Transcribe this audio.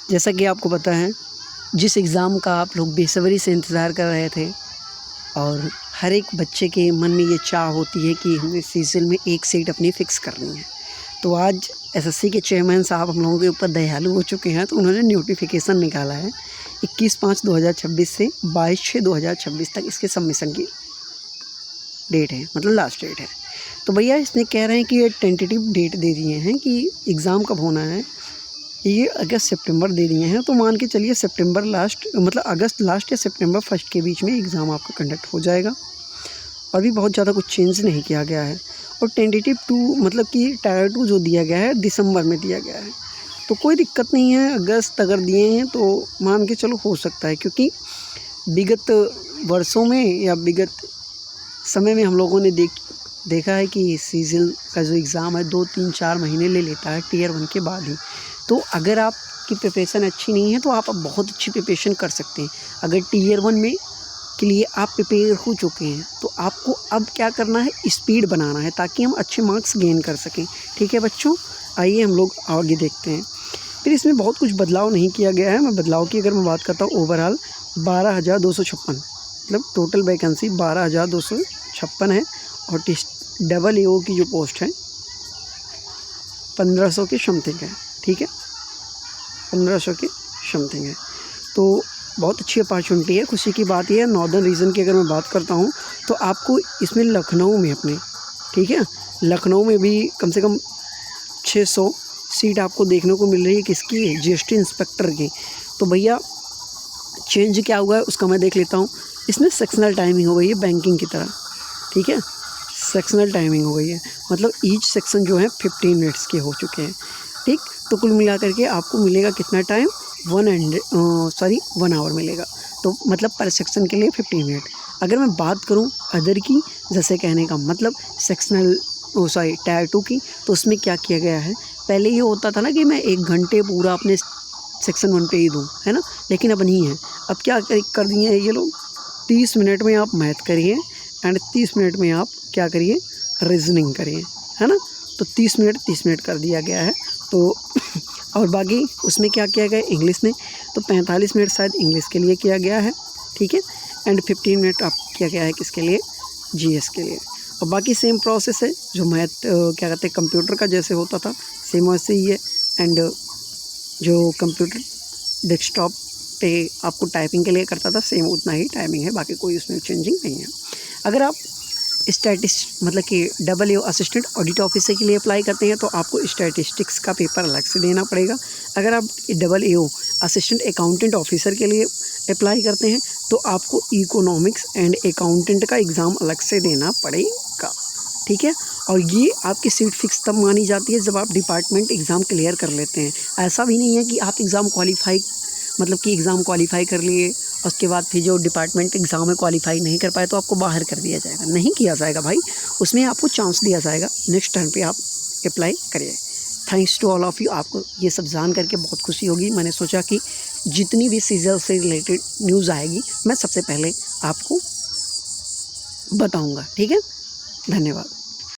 जैसा कि आपको पता है, जिस एग्ज़ाम का आप लोग बेसब्री से इंतज़ार कर रहे थे और हर एक बच्चे के मन में ये चाह होती है कि हमें सीजन में एक सीट अपनी फ़िक्स करनी है। तो आज एसएससी के चेयरमैन साहब हम लोगों के ऊपर दयालु हो चुके हैं, तो उन्होंने नोटिफिकेशन निकाला है 21/5/2026 से 22/6/2026 तक इसके सबमिशन की डेट है, मतलब लास्ट डेट है। तो भैया इसमें कह रहे हैं कि ये टेंटेटिव डेट दे दिए हैं कि एग्ज़ाम कब होना है, ये अगस्त सितंबर दे दिए हैं। तो मान के चलिए सितंबर लास्ट, मतलब अगस्त लास्ट या सितंबर फर्स्ट के बीच में एग्ज़ाम आपका कंडक्ट हो जाएगा। और भी बहुत ज़्यादा कुछ चेंज नहीं किया गया है। और टेंटेटिव 2 मतलब कि टायर 2 जो दिया गया है दिसंबर में दिया गया है, तो कोई दिक्कत नहीं है। अगस्त अगर दिए हैं तो मान के चलो हो सकता है, क्योंकि विगत वर्षों में या विगत समय में हम लोगों ने देखा है कि सीजन का जो एग्ज़ाम है 2-3-4 महीने ले लेता है टीयर 1 के बाद ही। तो अगर आपकी प्रिपरेशन अच्छी नहीं है तो आप अब बहुत अच्छी प्रिपरेशन कर सकते हैं। अगर टीयर 1 में के लिए आप प्रिपेयर हो चुके हैं तो आपको अब क्या करना है, स्पीड बनाना है ताकि हम अच्छे मार्क्स गेन कर सकें। ठीक है बच्चों, आइए हम लोग आगे देखते हैं। फिर इसमें बहुत कुछ बदलाव नहीं किया गया है। मैं बदलाव की अगर मैं बात करता हूँ, ओवरऑल 12,256 मतलब टोटल वैकेंसी 12,256 है। और डबल AO की जो पोस्ट है 1500 के समथिंग है। ठीक है, 1500 के समथिंग है, तो बहुत अच्छी अपॉर्चुनिटी है। खुशी की बात यह है, नॉर्दर्न रीजन की अगर मैं बात करता हूँ तो आपको इसमें लखनऊ में अपने, ठीक है, लखनऊ में भी कम से कम 600 सीट आपको देखने को मिल रही है। किसकी है? GST इंस्पेक्टर की। तो भैया चेंज क्या हुआ है उसका मैं देख लेता हूँ। इसमें सेक्शनल टाइमिंग हो गई है बैंकिंग की तरह। ठीक है, सेक्शनल टाइमिंग हो गई है, मतलब ईच सेक्शन जो है 15 मिनट्स के हो चुके हैं। ठीक, तो कुल मिलाकर के आपको मिलेगा कितना टाइम, 1 आवर मिलेगा। तो मतलब पर सेक्शन के लिए 15 मिनट। अगर मैं बात करूं अदर की, जैसे कहने का मतलब सेक्शनल टायर 2 की, तो उसमें क्या किया गया है, पहले ये होता था ना कि मैं 1 घंटे पूरा अपने सेक्शन 1 पे ही दूँ, है ना, लेकिन अब नहीं है। अब क्या कर दिए हैं ये लोग, 30 मिनट में आप मैथ करिए एंड 30 मिनट में आप क्या करिए, रीजनिंग करिए, है ना। तो 30 मिनट कर दिया गया है। तो और बाकी उसमें क्या किया गया है इंग्लिश में, तो 45 मिनट शायद इंग्लिश के लिए किया गया है। ठीक है, एंड 15 मिनट आप किया गया है किसके लिए, GS के लिए। और बाकी सेम प्रोसेस है जो मैथ क्या कहते हैं कंप्यूटर का जैसे होता था, सेम वैसे ही है। एंड जो कंप्यूटर डेस्कटॉप पे आपको टाइपिंग के लिए करता था, सेम उतना ही टाइमिंग है, बाकी कोई उसमें चेंजिंग नहीं है। अगर आप मतलब कि AO असिस्टेंट ऑडिट ऑफिसर के लिए अप्लाई करते हैं तो आपको स्टैटिस्टिक्स का पेपर अलग से देना पड़ेगा। अगर आप AO असिस्टेंट अकाउंटेंट ऑफिसर के लिए अप्लाई करते हैं तो आपको इकोनॉमिक्स एंड अकाउंटेंट का एग्ज़ाम अलग से देना पड़ेगा। ठीक है, और ये आपकी सीट फिक्स तब मानी जाती है जब आप डिपार्टमेंट एग्ज़ाम क्लियर कर लेते हैं। ऐसा भी नहीं है कि आप एग्ज़ाम क्वालिफाई कर लिए, उसके बाद फिर जो डिपार्टमेंट एग्ज़ाम में क्वालिफाई नहीं कर पाए तो आपको बाहर कर दिया जाएगा। नहीं किया जाएगा भाई, उसमें आपको चांस दिया जाएगा, नेक्स्ट टाइम पे आप अप्लाई करिए। Thanks to all of you. आपको ये सब जान करके बहुत खुशी होगी। मैंने सोचा कि जितनी भी सीजन से रिलेटेड न्यूज़ आएगी मैं सबसे पहले आपको बताऊँगा। ठीक है, धन्यवाद।